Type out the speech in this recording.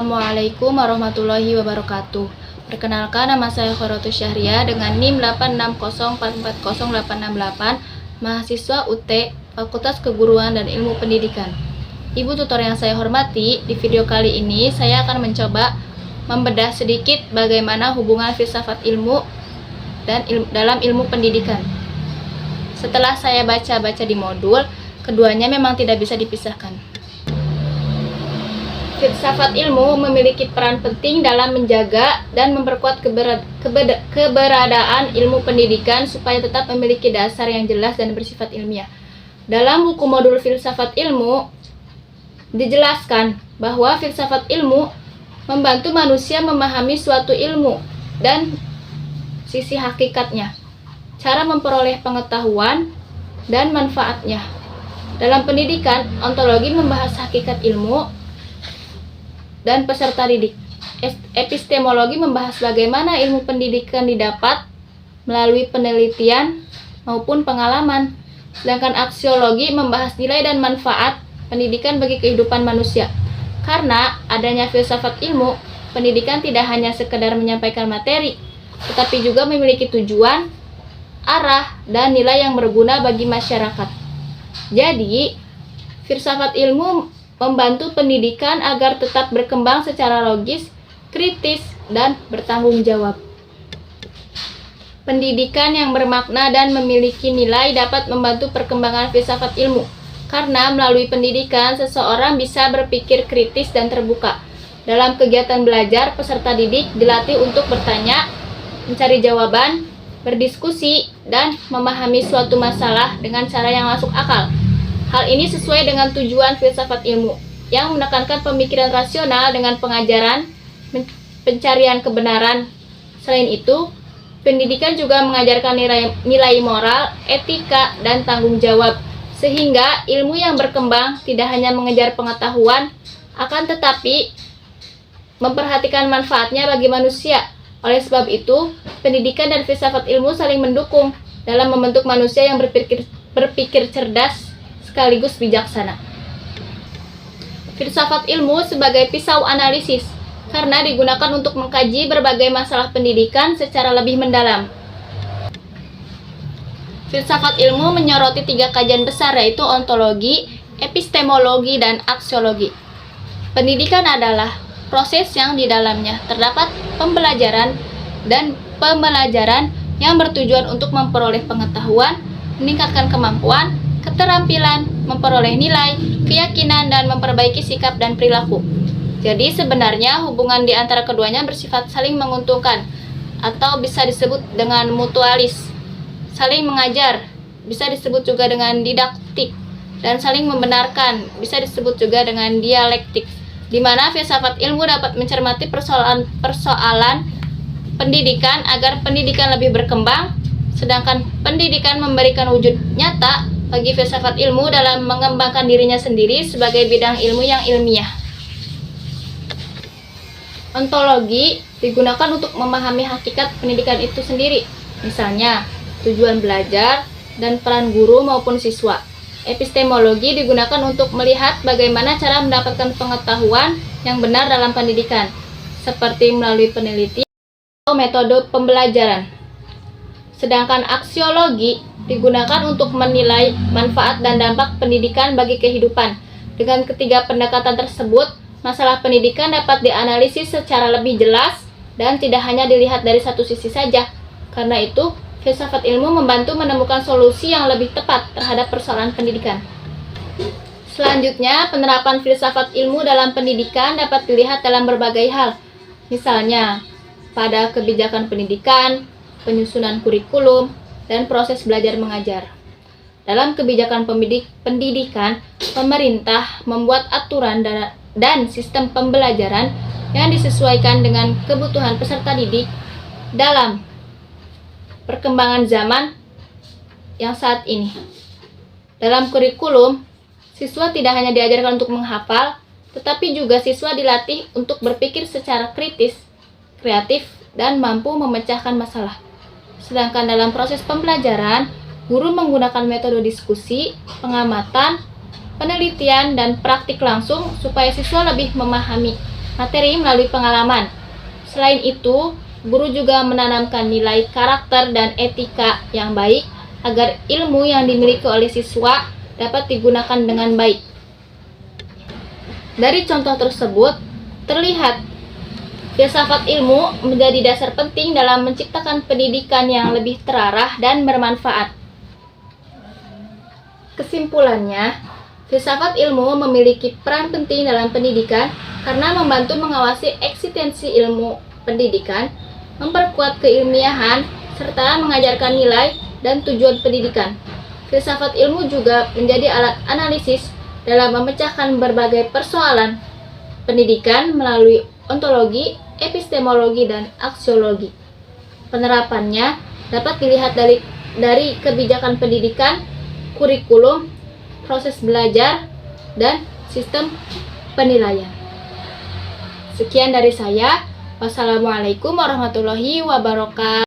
Assalamualaikum warahmatullahi wabarakatuh. Perkenalkan, nama saya Khairotus Syahriah dengan NIM 860440868, mahasiswa UT Fakultas Keguruan dan Ilmu Pendidikan. Ibu tutor yang saya hormati, di video kali ini saya akan mencoba membedah sedikit bagaimana hubungan filsafat ilmu dan dalam ilmu pendidikan. Setelah saya baca-baca di modul, keduanya memang tidak bisa dipisahkan. Filsafat ilmu memiliki peran penting dalam menjaga dan memperkuat keberadaan ilmu pendidikan supaya tetap memiliki dasar yang jelas dan bersifat ilmiah. Dalam buku modul filsafat ilmu, dijelaskan bahwa filsafat ilmu membantu manusia memahami suatu ilmu dan sisi hakikatnya, cara memperoleh pengetahuan, dan manfaatnya. Dalam pendidikan, ontologi membahas hakikat ilmu dan peserta didik. Epistemologi membahas bagaimana ilmu pendidikan didapat melalui penelitian maupun pengalaman. Sedangkan aksiologi membahas nilai dan manfaat pendidikan bagi kehidupan manusia. Karena adanya filsafat ilmu, pendidikan tidak hanya sekedar menyampaikan materi, tetapi juga memiliki tujuan, arah, dan nilai yang berguna bagi masyarakat. Jadi, filsafat ilmu membantu pendidikan agar tetap berkembang secara logis, kritis, dan bertanggung jawab. Pendidikan yang bermakna dan memiliki nilai dapat membantu perkembangan filsafat ilmu, karena melalui pendidikan seseorang bisa berpikir kritis dan terbuka. Dalam kegiatan belajar, peserta didik dilatih untuk bertanya, mencari jawaban, berdiskusi, dan memahami suatu masalah dengan cara yang masuk akal. Hal ini sesuai dengan tujuan filsafat ilmu, yang menekankan pemikiran rasional dengan pengajaran, pencarian kebenaran. Selain itu, pendidikan juga mengajarkan nilai moral, etika, dan tanggung jawab, sehingga ilmu yang berkembang tidak hanya mengejar pengetahuan, akan tetapi memperhatikan manfaatnya bagi manusia. Oleh sebab itu, pendidikan dan filsafat ilmu saling mendukung dalam membentuk manusia yang berpikir cerdas sekaligus bijaksana. Filsafat ilmu sebagai pisau analisis, karena digunakan untuk mengkaji berbagai masalah pendidikan secara lebih mendalam. Filsafat ilmu menyoroti 3 kajian besar, yaitu ontologi, epistemologi, dan aksiologi. Pendidikan adalah proses yang di dalamnya terdapat pembelajaran dan pembelajaran yang bertujuan untuk memperoleh pengetahuan, meningkatkan kemampuan, keterampilan, memperoleh nilai, keyakinan, dan memperbaiki sikap dan perilaku. Jadi sebenarnya hubungan di antara keduanya bersifat saling menguntungkan, atau bisa disebut dengan mutualis. Saling mengajar, bisa disebut juga dengan didaktik, dan saling membenarkan, bisa disebut juga dengan dialektik, di mana filsafat ilmu dapat mencermati persoalan pendidikan agar pendidikan lebih berkembang, sedangkan pendidikan memberikan wujud nyata bagi filsafat ilmu dalam mengembangkan dirinya sendiri sebagai bidang ilmu yang ilmiah. Ontologi digunakan untuk memahami hakikat pendidikan itu sendiri, misalnya tujuan belajar dan peran guru maupun siswa. Epistemologi digunakan untuk melihat bagaimana cara mendapatkan pengetahuan yang benar dalam pendidikan, seperti melalui penelitian atau metode pembelajaran. Sedangkan aksiologi digunakan untuk menilai manfaat dan dampak pendidikan bagi kehidupan. Dengan ketiga pendekatan tersebut, masalah pendidikan dapat dianalisis secara lebih jelas dan tidak hanya dilihat dari satu sisi saja. Karena itu, filsafat ilmu membantu menemukan solusi yang lebih tepat terhadap persoalan pendidikan. Selanjutnya, penerapan filsafat ilmu dalam pendidikan dapat dilihat dalam berbagai hal. Misalnya, pada kebijakan pendidikan, penyusunan kurikulum, dan proses belajar mengajar. Dalam kebijakan pendidikan, pemerintah membuat aturan dan sistem pembelajaran yang disesuaikan dengan kebutuhan peserta didik dalam perkembangan zaman yang saat ini. Dalam kurikulum, siswa tidak hanya diajarkan untuk menghafal, tetapi juga siswa dilatih untuk berpikir secara kritis, kreatif, dan mampu memecahkan masalah. Sedangkan dalam proses pembelajaran, guru menggunakan metode diskusi, pengamatan, penelitian, dan praktik langsung supaya siswa lebih memahami materi melalui pengalaman. Selain itu, guru juga menanamkan nilai karakter dan etika yang baik agar ilmu yang dimiliki oleh siswa dapat digunakan dengan baik. Dari contoh tersebut, terlihat filsafat ilmu menjadi dasar penting dalam menciptakan pendidikan yang lebih terarah dan bermanfaat. Kesimpulannya, filsafat ilmu memiliki peran penting dalam pendidikan karena membantu mengawasi eksistensi ilmu pendidikan, memperkuat keilmiahan, serta mengajarkan nilai dan tujuan pendidikan. Filsafat ilmu juga menjadi alat analisis dalam memecahkan berbagai persoalan pendidikan melalui ontologi, epistemologi, dan aksiologi. Penerapannya dapat dilihat dari kebijakan pendidikan, kurikulum, proses belajar, dan sistem penilaian. Sekian dari saya. Wassalamualaikum warahmatullahi wabarakatuh.